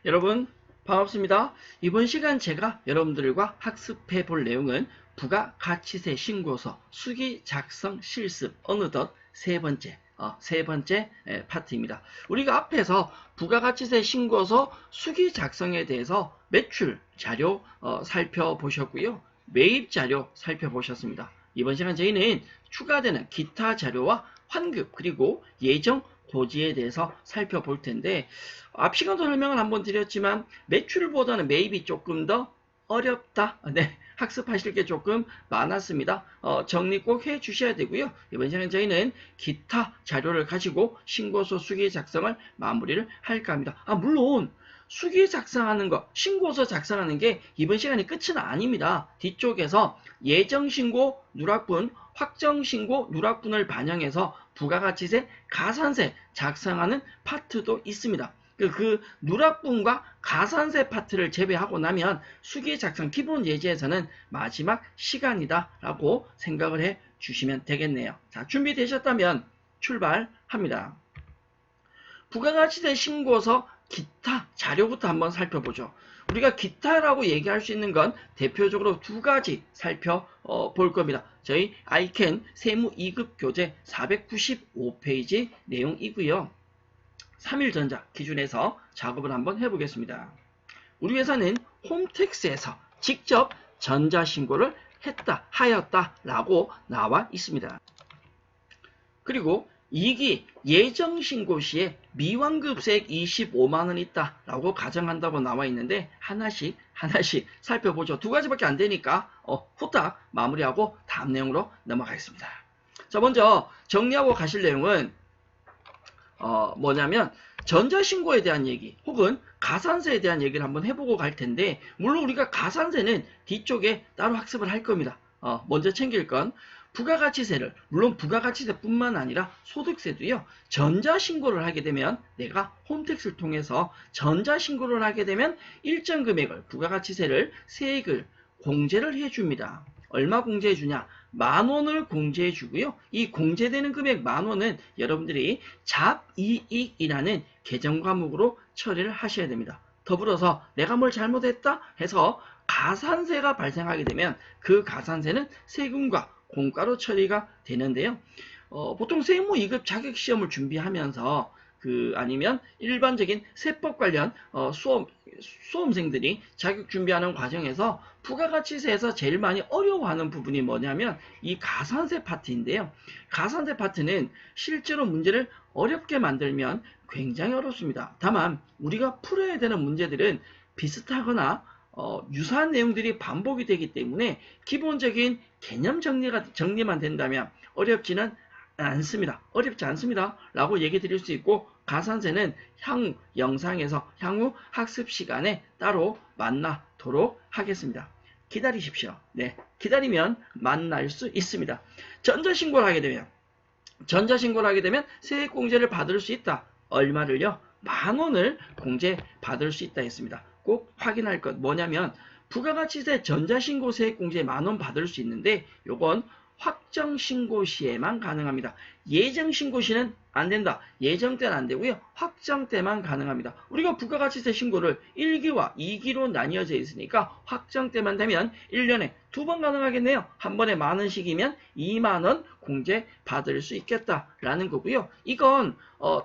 여러분 반갑습니다. 이번 시간 제가 여러분들과 학습해 볼 내용은 부가가치세 신고서 수기 작성 실습 어느덧 세 번째 파트입니다. 우리가 앞에서 부가가치세 신고서 수기 작성에 대해서 매출 자료 살펴보셨고요. 매입 자료 살펴보셨습니다. 이번 시간 저희는 추가되는 기타 자료와 환급 그리고 예정 고지에 대해서 살펴볼 텐데 앞 시간도 설명을 한번 드렸지만 매출보다는 매입이 조금 더 어렵다. 네, 학습하실 게 조금 많았습니다. 정리 꼭 해 주셔야 되고요. 이번 시간 저희는 기타 자료를 가지고 신고서 수기 작성을 마무리를 할까 합니다. 물론 수기 작성하는 거, 신고서 작성하는 게 이번 시간이 끝은 아닙니다. 뒤쪽에서 예정신고 누락분, 확정신고 누락분을 반영해서 부가가치세, 가산세 작성하는 파트도 있습니다. 그 누락분과 가산세 파트를 제외하고 나면 수기 작성 기본 예제에서는 마지막 시간이다 라고 생각을 해 주시면 되겠네요. 자, 준비되셨다면 출발합니다. 부가가치세 신고서 기타 자료부터 한번 살펴보죠. 우리가 기타라고 얘기할 수 있는 건 대표적으로 두 가지 살펴볼 겁니다. 저희 아이캔 세무 2급 교재 495페이지 내용이고요. 3일전자 기준에서 작업을 한번 해보겠습니다. 우리 회사는 홈택스에서 직접 전자신고를 하였다라고 나와 있습니다. 그리고 2기 예정신고 시에 미환급세액 25만원 있다라고 가정한다고 나와 있는데 하나씩 살펴보죠. 두 가지밖에 안 되니까 후딱 마무리하고 다음 내용으로 넘어가겠습니다. 자, 먼저 정리하고 가실 내용은 뭐냐면 전자신고에 대한 얘기 혹은 가산세에 대한 얘기를 한번 해보고 갈 텐데 물론 우리가 가산세는 뒤쪽에 따로 학습을 할 겁니다. 먼저 챙길 건 부가가치세를 물론 부가가치세뿐만 아니라 소득세도요. 전자신고를 하게 되면 내가 홈택스를 통해서 전자신고를 하게 되면 일정 금액을 부가가치세를 세액을 공제를 해줍니다. 얼마 공제해 주냐? 10,000원을 공제해 주고요. 이 공제되는 금액 10,000원은 여러분들이 잡이익이라는 계정 과목으로 처리를 하셔야 됩니다. 더불어서 내가 뭘 잘못했다 해서 가산세가 발생하게 되면 그 가산세는 세금과 공가로 처리가 되는데요. 보통 세무 2급 자격시험을 준비하면서 아니면 일반적인 세법 관련 수험생들이 자격 준비하는 과정에서 부가가치세에서 제일 많이 어려워하는 부분이 뭐냐면 이 가산세 파트인데요. 가산세 파트는 실제로 문제를 어렵게 만들면 굉장히 어렵습니다. 다만 우리가 풀어야 되는 문제들은 비슷하거나 유사한 내용들이 반복이 되기 때문에 기본적인 개념 정리만 된다면 어렵지 않습니다 라고 얘기 드릴 수 있고 가산세는 향후 영상에서 향후 학습 시간에 따로 만나도록 하겠습니다. 기다리십시오. 네, 기다리면 만날 수 있습니다. 전자신고를 하게 되면 세액공제를 받을 수 있다. 얼마를요? 10,000원을 공제 받을 수 있다 했습니다. 꼭 확인할 것 뭐냐면 부가가치세 전자신고 세액공제 10,000원 받을 수 있는데 요건 확정신고 시에만 가능합니다. 예정신고 시는 안 된다. 예정 때는 안 되고요. 확정 때만 가능합니다. 우리가 부가가치세 신고를 1기와 2기로 나뉘어져 있으니까 확정 때만 되면 1년에 2번 가능하겠네요. 한 번에 10,000원씩이면 20,000원 공제 받을 수 있겠다라는 거고요. 이건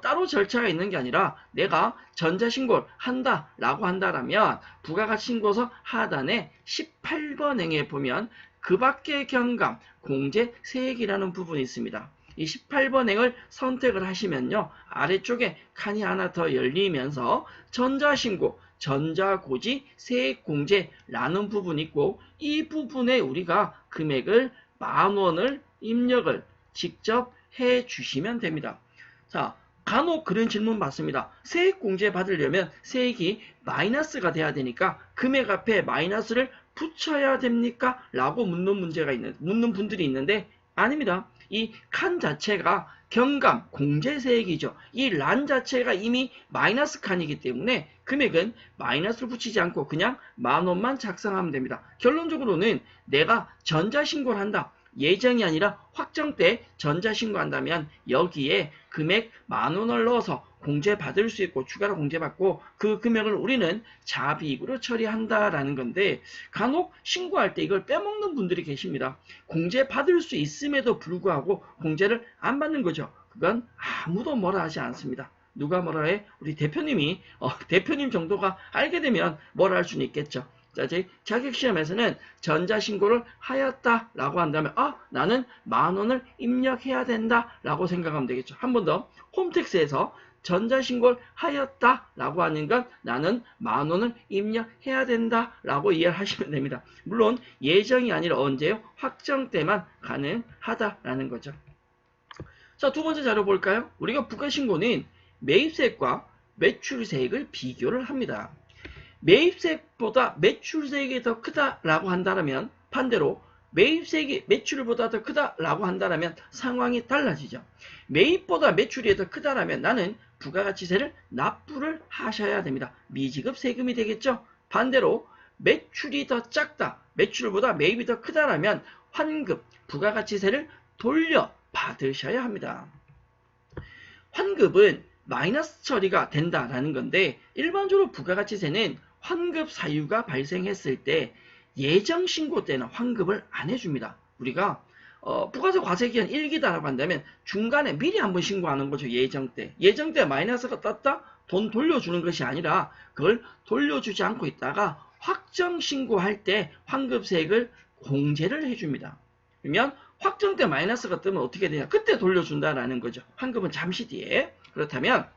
따로 절차가 있는 게 아니라 내가 전자신고를 한다라고 한다라면 부가가치신고서 하단에 18번행에 보면 그 밖의 경감 공제 세액이라는 부분이 있습니다. 이 18번행을 선택을 하시면요. 아래쪽에 칸이 하나 더 열리면서 전자신고, 전자고지, 세액공제라는 부분이 있고 이 부분에 우리가 금액을 10,000원을 입력을 직접 해 주시면 됩니다. 자, 간혹 그런 질문 받습니다. 세액공제 받으려면 세액이 마이너스가 돼야 되니까 금액 앞에 마이너스를 붙여야 됩니까? 라고 묻는 분들이 있는데 아닙니다. 이 칸 자체가 경감 공제세액이죠. 이 란 자체가 이미 마이너스 칸이기 때문에 금액은 마이너스를 붙이지 않고 그냥 10,000원만 작성하면 됩니다. 결론적으로는 내가 전자신고를 한다. 예정이 아니라 확정 때 전자신고한다면 여기에 금액 10,000원을 넣어서 공제받을 수 있고 추가로 공제받고 그 금액을 우리는 자비익으로 처리한다라는 건데 간혹 신고할 때 이걸 빼먹는 분들이 계십니다. 공제받을 수 있음에도 불구하고 공제를 안 받는 거죠. 그건 아무도 뭐라 하지 않습니다. 누가 뭐라 해? 우리 대표님이 대표님 정도가 알게 되면 뭐라 할 수는 있겠죠. 자, 제 자격시험에서는 전자신고를 하였다라고 한다면 나는 10,000원을 입력해야 된다라고 생각하면 되겠죠. 한 번 더 홈택스에서 전자신고를 하였다라고 하는 건 나는 10,000원을 입력해야 된다라고 이해를 하시면 됩니다. 물론 예정이 아니라 언제요? 확정 때만 가능하다라는 거죠. 자, 두 번째 자료 볼까요? 우리가 부가신고는 매입세액과 매출세액을 비교를 합니다. 매입세액보다 매출세액이 더 크다라고 한다면 반대로 매입세액이 매출보다 더 크다라고 한다면 상황이 달라지죠. 매입보다 매출이 더 크다라면 나는 부가가치세를 납부를 하셔야 됩니다. 미지급 세금이 되겠죠. 반대로 매출이 더 작다, 매출보다 매입이 더 크다라면 환급, 부가가치세를 돌려받으셔야 합니다. 환급은 마이너스 처리가 된다라는 건데 일반적으로 부가가치세는 환급 사유가 발생했을 때 예정 신고 때는 환급을 안 해줍니다. 우리가 부가세 과세기한 1기다라고 한다면 중간에 미리 한번 신고하는 거죠. 예정 때. 예정 때 마이너스가 떴다? 돈 돌려주는 것이 아니라 그걸 돌려주지 않고 있다가 확정 신고할 때 환급세액을 공제를 해줍니다. 그러면 확정 때 마이너스가 뜨면 어떻게 되냐? 그때 돌려준다라는 거죠. 환급은 잠시 뒤에. 그렇다면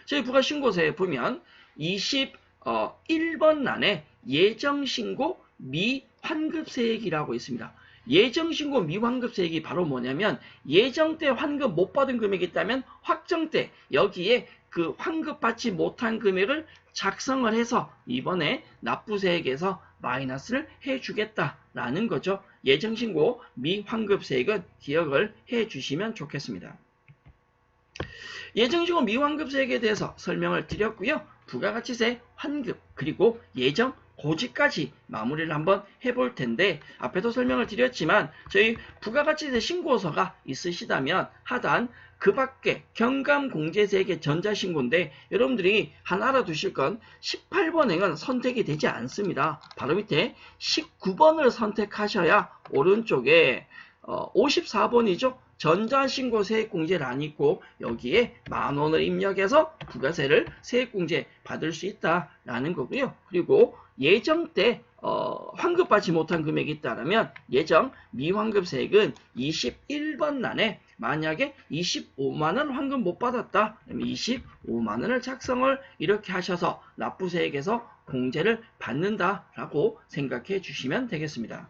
저희 부가신고서에 보면 21번란에 예정신고 미환급세액이라고 있습니다. 예정신고 미환급세액이 바로 뭐냐면 예정 때 환급 못 받은 금액이 있다면 확정 때 여기에 그 환급받지 못한 금액을 작성을 해서 이번에 납부세액에서 마이너스를 해주겠다라는 거죠. 예정신고 미환급세액은 기억을 해주시면 좋겠습니다. 예정신고 미환급세액에 대해서 설명을 드렸고요. 부가가치세, 환급, 그리고 예정 고지까지 마무리를 한번 해볼 텐데 앞에도 설명을 드렸지만 저희 부가가치세 신고서가 있으시다면 하단 그 밖에 경감공제세액의 전자신고인데 여러분들이 하나 알아두실 건 18번행은 선택이 되지 않습니다. 바로 밑에 19번을 선택하셔야 오른쪽에 54번이죠. 전자신고 세액공제란이 있고 여기에 10,000원을 입력해서 부가세를 세액공제 받을 수 있다라는 거고요. 그리고 예정 때 환급받지 못한 금액이 있다면 예정 미환급세액은 21번 란에 만약에 25만원 환급 못 받았다 그러면 25만원을 작성을 이렇게 하셔서 납부세액에서 공제를 받는다라고 생각해 주시면 되겠습니다.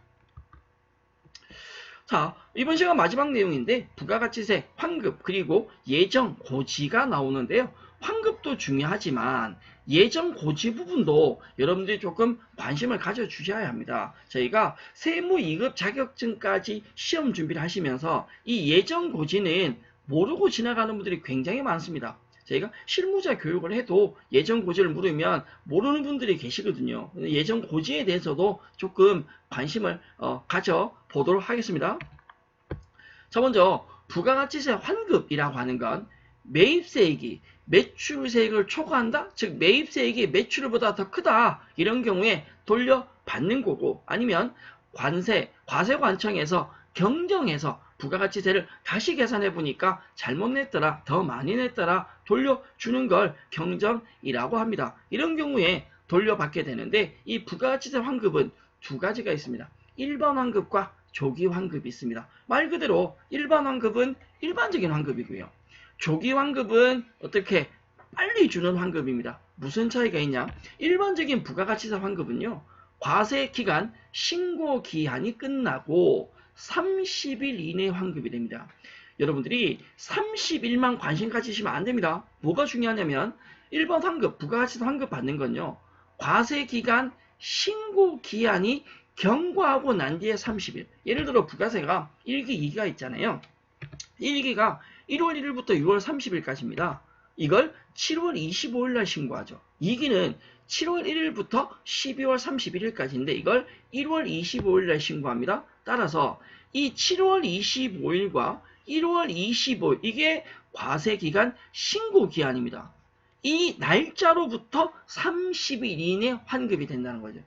자, 이번 시간 마지막 내용인데 부가가치세, 환급, 그리고 예정 고지가 나오는데요. 환급도 중요하지만 예정 고지 부분도 여러분들이 조금 관심을 가져주셔야 합니다. 저희가 세무 2급 자격증까지 시험 준비를 하시면서 이 예정 고지는 모르고 지나가는 분들이 굉장히 많습니다. 저희가 실무자 교육을 해도 예정 고지를 물으면 모르는 분들이 계시거든요. 예정 고지에 대해서도 조금 관심을 가져보도록 하겠습니다. 자, 먼저 부가가치세 환급이라고 하는 건 매입세액이 매출세액을 초과한다? 즉 매입세액이 매출보다 더 크다. 이런 경우에 돌려받는 거고 아니면 과세관청에서 경정해서 부가가치세를 다시 계산해 보니까 잘못 냈더라, 더 많이 냈더라 돌려주는 걸 경정이라고 합니다. 이런 경우에 돌려받게 되는데 이 부가가치세 환급은 두 가지가 있습니다. 일반 환급과 조기 환급이 있습니다. 말 그대로 일반 환급은 일반적인 환급이고요. 조기 환급은 어떻게 빨리 주는 환급입니다. 무슨 차이가 있냐? 일반적인 부가가치세 환급은요. 과세 기간 신고 기한이 끝나고 30일 이내 환급이 됩니다. 여러분들이 30일만 관심 가지시면 안 됩니다. 뭐가 중요하냐면 1번 환급, 부가가치세 환급 받는 건요. 과세 기간 신고 기한이 경과하고 난 뒤에 30일. 예를 들어 부가세가 1기, 2기가 있잖아요. 1기가 1월 1일부터 6월 30일까지입니다. 이걸 7월 25일 날 신고하죠. 2기는 7월 1일부터 12월 31일까지인데 이걸 1월 25일 날 신고합니다. 따라서 이 7월 25일과 1월 25일 이게 과세기간 신고기한입니다. 이 날짜로부터 30일 이내 환급이 된다는 거죠.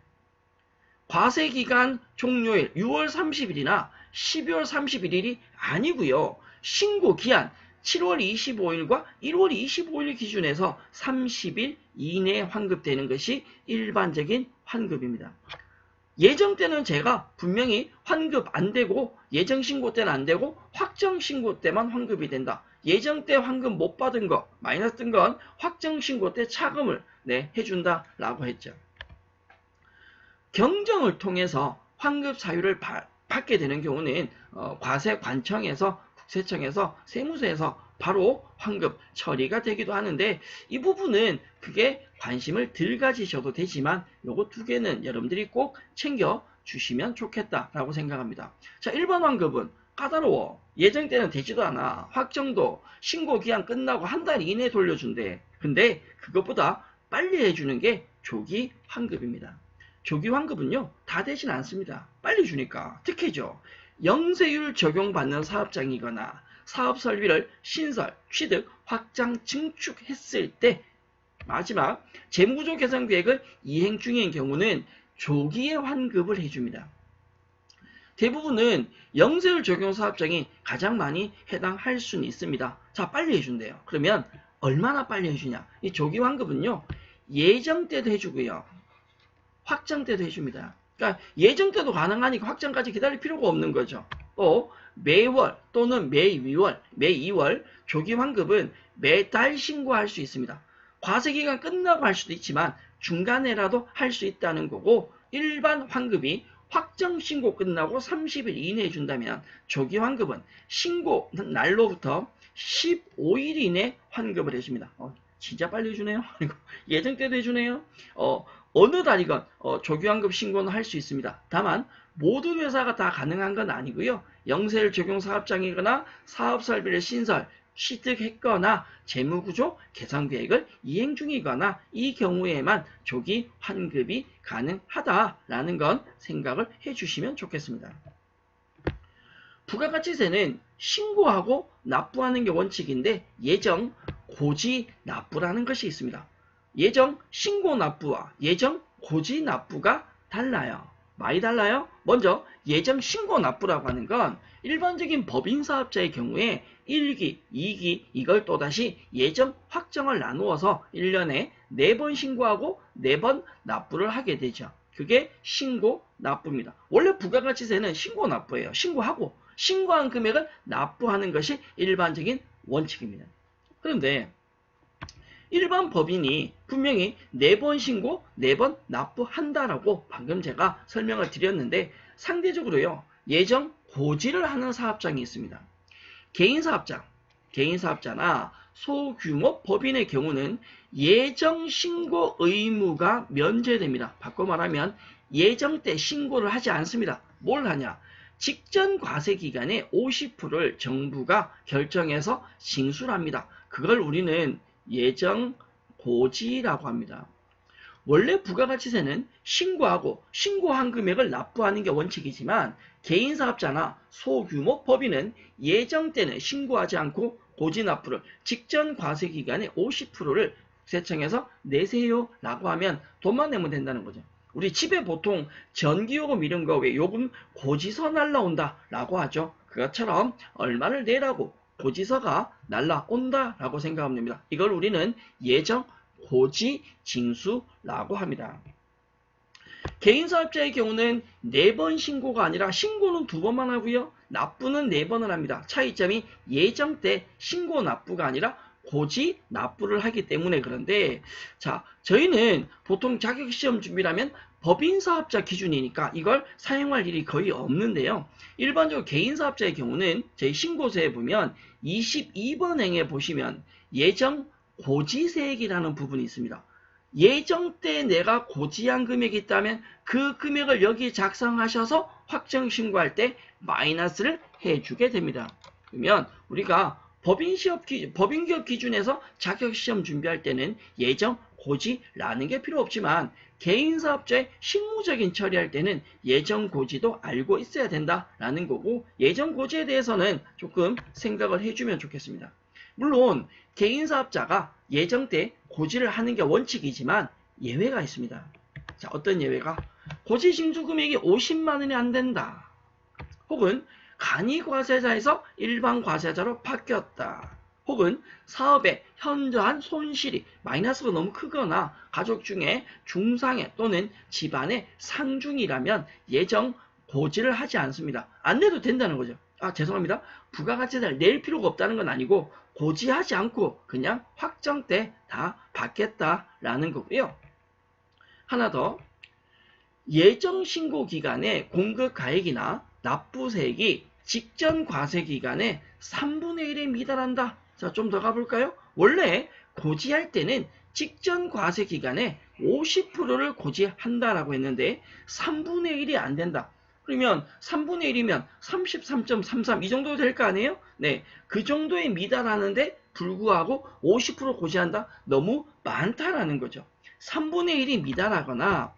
과세기간 종료일 6월 30일이나 12월 31일이 아니고요. 신고기한 7월 25일과 1월 25일 기준에서 30일 이내에 환급되는 것이 일반적인 환급입니다. 예정 때는 제가 분명히 환급 안 되고 예정 신고 때는 안 되고 확정 신고 때만 환급이 된다. 예정 때 환급 못 받은 거 마이너스 뜬 건 확정 신고 때 차감을 해준다라고 했죠. 경정을 통해서 환급 사유를 받게 되는 경우는 과세관청에서 국세청에서 세무서에서 바로 환급 처리가 되기도 하는데 이 부분은 크게 관심을 덜 가지셔도 되지만 요거 두 개는 여러분들이 꼭 챙겨 주시면 좋겠다라고 생각합니다. 자, 1번 환급은 까다로워. 예정 때는 되지도 않아. 확정도 신고기한 끝나고 한 달 이내에 돌려준대. 근데 그것보다 빨리 해주는 게 조기 환급입니다. 조기 환급은요 다 되진 않습니다. 빨리 주니까. 특히죠. 영세율 적용받는 사업장이거나 사업 설비를 신설, 취득, 확장, 증축했을 때 마지막 재무구조 개선 계획을 이행 중인 경우는 조기에 환급을 해줍니다. 대부분은 영세율 적용 사업장이 가장 많이 해당할 수는 있습니다. 자, 빨리 해준대요. 그러면 얼마나 빨리 해주냐? 이 조기 환급은요 예정 때도 해주고요. 확정 때도 해줍니다. 그러니까 예정 때도 가능하니까 확정까지 기다릴 필요가 없는 거죠. 또 매월 또는 매월, 매2월 조기 환급은 매달 신고할 수 있습니다. 과세기간 끝나고 할 수도 있지만 중간에라도 할 수 있다는 거고 일반 환급이 확정 신고 끝나고 30일 이내에 준다면 조기 환급은 신고 날로부터 15일 이내 환급을 해줍니다. 진짜 빨리 해주네요. 예정 때도 해주네요. 어느 달이건 조기환급 신고는 할 수 있습니다. 다만 모든 회사가 다 가능한 건 아니고요. 영세율 적용 사업장이거나 사업설비를 신설, 취득했거나 재무구조 개선 계획을 이행 중이거나 이 경우에만 조기 환급이 가능하다라는 건 생각을 해주시면 좋겠습니다. 부가가치세는 신고하고 납부하는 게 원칙인데 예정 고지 납부라는 것이 있습니다. 예정 신고 납부와 예정 고지 납부가 달라요. 많이 달라요? 먼저 예정 신고 납부라고 하는 건 일반적인 법인사업자의 경우에 1기, 2기 이걸 또다시 예정 확정을 나누어서 1년에 4번 신고하고 4번 납부를 하게 되죠. 그게 신고 납부입니다. 원래 부가가치세는 신고 납부예요. 신고하고 신고한 금액을 납부하는 것이 일반적인 원칙입니다. 그런데 일반 법인이 분명히 4번 신고, 4번 납부한다라고 방금 제가 설명을 드렸는데 상대적으로요. 예정 고지를 하는 사업장이 있습니다. 개인사업자나 소규모 법인의 경우는 예정 신고 의무가 면제됩니다. 바꿔 말하면 예정 때 신고를 하지 않습니다. 뭘 하냐? 직전 과세 기간의 50%를 정부가 결정해서 징수합니다. 그걸 우리는 예정 고지라고 합니다. 원래 부가가치세는 신고하고 신고한 금액을 납부하는 게 원칙이지만 개인사업자나 소규모 법인은 예정 때는 신고하지 않고 고지 납부를 직전 과세 기간의 50%를 국세청에서 내세요 라고 하면 돈만 내면 된다는 거죠. 우리 집에 보통 전기요금 이런 거 왜 요금 고지서 날라온다 라고 하죠. 그것처럼 얼마를 내라고 고지서가 날라온다 라고 생각하면 됩니다. 이걸 우리는 예정 고지 징수라고 합니다. 개인사업자의 경우는 4번 신고가 아니라 신고는 2번만 하고요. 납부는 4번을 합니다. 차이점이 예정 때 신고 납부가 아니라 고지 납부를 하기 때문에 그런데 자 저희는 보통 자격시험 준비라면 법인사업자 기준이니까 이걸 사용할 일이 거의 없는데요. 일반적으로 개인사업자의 경우는 저희 신고서에 보면 22번 행에 보시면 예정 고지세액이라는 부분이 있습니다. 예정 때 내가 고지한 금액이 있다면 그 금액을 여기 작성하셔서 확정 신고할 때 마이너스를 해주게 됩니다. 그러면 우리가 법인기업 기준에서 자격시험 준비할 때는 예정 고지라는 게 필요 없지만 개인사업자의 실무적인 처리할 때는 예정 고지도 알고 있어야 된다라는 거고 예정 고지에 대해서는 조금 생각을 해주면 좋겠습니다. 물론 개인사업자가 예정 때 고지를 하는 게 원칙이지만 예외가 있습니다. 자, 어떤 예외가? 고지 징수 금액이 50만 원이 안 된다. 혹은 간이과세자에서 일반과세자로 바뀌었다. 혹은 사업의 현저한 손실이 마이너스가 너무 크거나 가족 중에 중상해 또는 집안의 상중이라면 예정 고지를 하지 않습니다. 안 내도 된다는 거죠. 아, 죄송합니다. 부가가치세를 낼 필요가 없다는 건 아니고 고지하지 않고 그냥 확정 때 다 받겠다라는 거고요. 하나 더. 예정 신고 기간에 공급 가액이나 납부세액이 직전 과세 기간에 3분의 1에 미달한다. 자, 좀 더 가볼까요? 원래 고지할 때는 직전 과세 기간에 50%를 고지한다라고 했는데 3분의 1이 안 된다. 그러면 3분의 1이면 33.33 이 정도 될 거 아니에요? 네, 그 정도에 미달하는데 불구하고 50% 고지한다? 너무 많다라는 거죠. 3분의 1이 미달하거나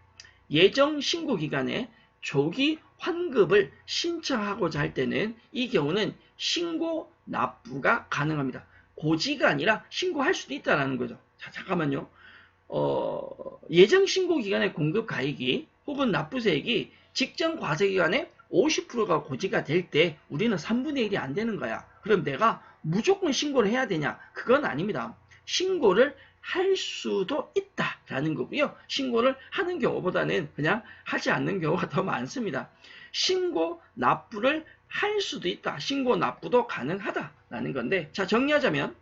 예정 신고 기간에 조기 환급을 신청하고자 할 때는 이 경우는 신고 납부가 가능합니다. 고지가 아니라 신고할 수도 있다는 거죠. 자, 잠깐만요. 예정 신고 기간에 공급 가액이 혹은 납부세액이 직전 과세 기간에 50%가 고지가 될 때 우리는 3분의 1이 안 되는 거야. 그럼 내가 무조건 신고를 해야 되냐? 그건 아닙니다. 신고를 할 수도 있다라는 거고요. 신고를 하는 경우보다는 그냥 하지 않는 경우가 더 많습니다. 신고 납부를 할 수도 있다. 신고 납부도 가능하다라는 건데, 자, 정리하자면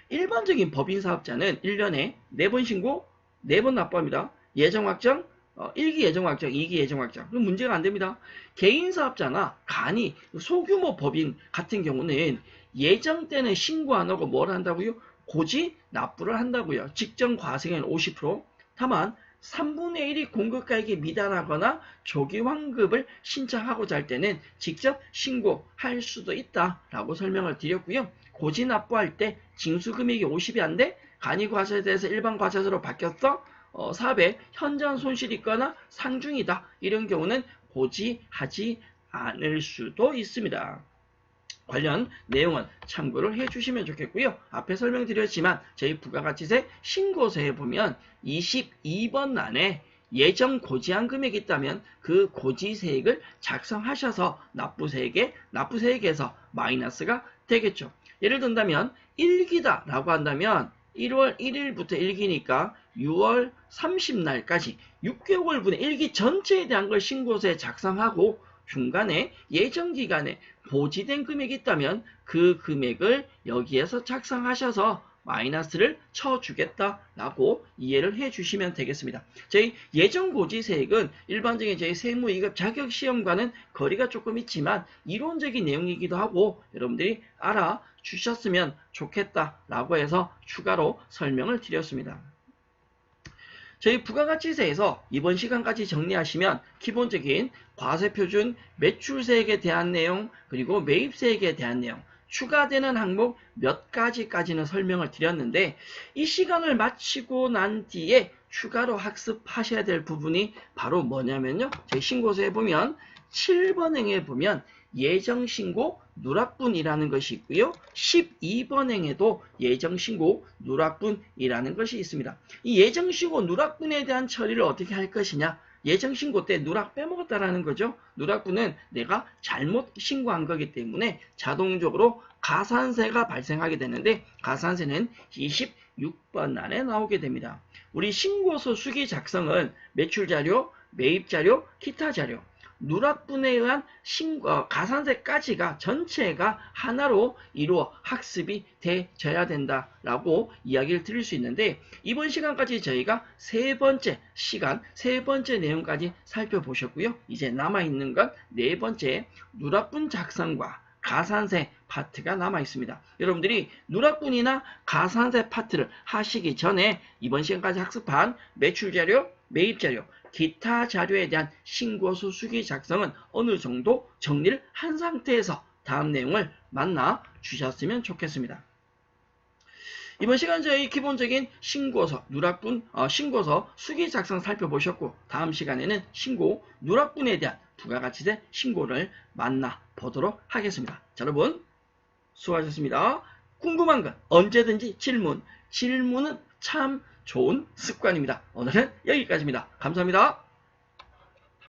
일반적인 법인사업자는 1년에 4번 신고, 4번 납부합니다. 예정확정, 1기 예정확정, 2기 예정확정. 그럼 문제가 안 됩니다. 개인사업자나 간이 소규모 법인 같은 경우는 예정 때는 신고 안 하고 뭘 한다고요? 고지 납부를 한다고요. 직전 과세액은 50%. 다만 3분의 1이 공급가액이 미달하거나 조기 환급을 신청하고자 할 때는 직접 신고할 수도 있다라고 설명을 드렸고요. 고지 납부할 때 징수금액이 50이 안 돼? 간이과세자에서 일반과세자로 바뀌었어? 사업에 현저한 손실이 있거나 상중이다. 이런 경우는 고지하지 않을 수도 있습니다. 관련 내용은 참고를 해주시면 좋겠고요. 앞에 설명드렸지만 저희 부가가치세 신고서에 보면 22번 안에 예정 고지한 금액이 있다면 그 고지세액을 작성하셔서 납부세액에서 마이너스가 되겠죠. 예를 든다면 1기다 라고 한다면 1월 1일부터 1기니까 6월 30날까지 6개월분의 1기 전체에 대한 걸 신고서에 작성하고 중간에 예정 기간에 고지된 금액이 있다면 그 금액을 여기에서 작성하셔서 마이너스를 쳐주겠다라고 이해를 해주시면 되겠습니다. 저희 예정고지세액은 일반적인 저희 세무이급 자격시험과는 거리가 조금 있지만 이론적인 내용이기도 하고 여러분들이 알아주셨으면 좋겠다라고 해서 추가로 설명을 드렸습니다. 저희 부가가치세에서 이번 시간까지 정리하시면 기본적인 과세표준, 매출세액에 대한 내용, 그리고 매입세액에 대한 내용, 추가되는 항목 몇 가지까지는 설명을 드렸는데 이 시간을 마치고 난 뒤에 추가로 학습하셔야 될 부분이 바로 뭐냐면요. 저희 신고서에 보면 7번 행에 보면 예정신고 누락분이라는 것이 있고요. 12번 행에도 예정신고 누락분이라는 것이 있습니다. 이 예정신고 누락분에 대한 처리를 어떻게 할 것이냐? 예정신고 때 누락 빼먹었다라는 거죠. 누락분은 내가 잘못 신고한 거기 때문에 자동적으로 가산세가 발생하게 되는데 가산세는 26번 안에 나오게 됩니다. 우리 신고서 수기 작성은 매출자료, 매입자료, 기타 자료 누락분에 의한 가산세까지가 전체가 하나로 이루어 학습이 되져야 된다라고 이야기를 드릴 수 있는데 이번 시간까지 저희가 세 번째 내용까지 살펴보셨고요. 이제 남아있는 건 네 번째 누락분 작성과 가산세 파트가 남아 있습니다. 여러분들이 누락분이나 가산세 파트를 하시기 전에 이번 시간까지 학습한 매출자료, 매입자료, 기타 자료에 대한 신고서 수기 작성은 어느 정도 정리를 한 상태에서 다음 내용을 만나 주셨으면 좋겠습니다. 이번 시간 저희 기본적인 신고서, 신고서 수기 작성 살펴보셨고 다음 시간에는 신고, 누락분에 대한 부가가치세 신고를 만나 보도록 하겠습니다. 자, 여러분 수고하셨습니다. 궁금한 건 언제든지 질문은 참 좋은 습관입니다. 오늘은 여기까지입니다. 감사합니다.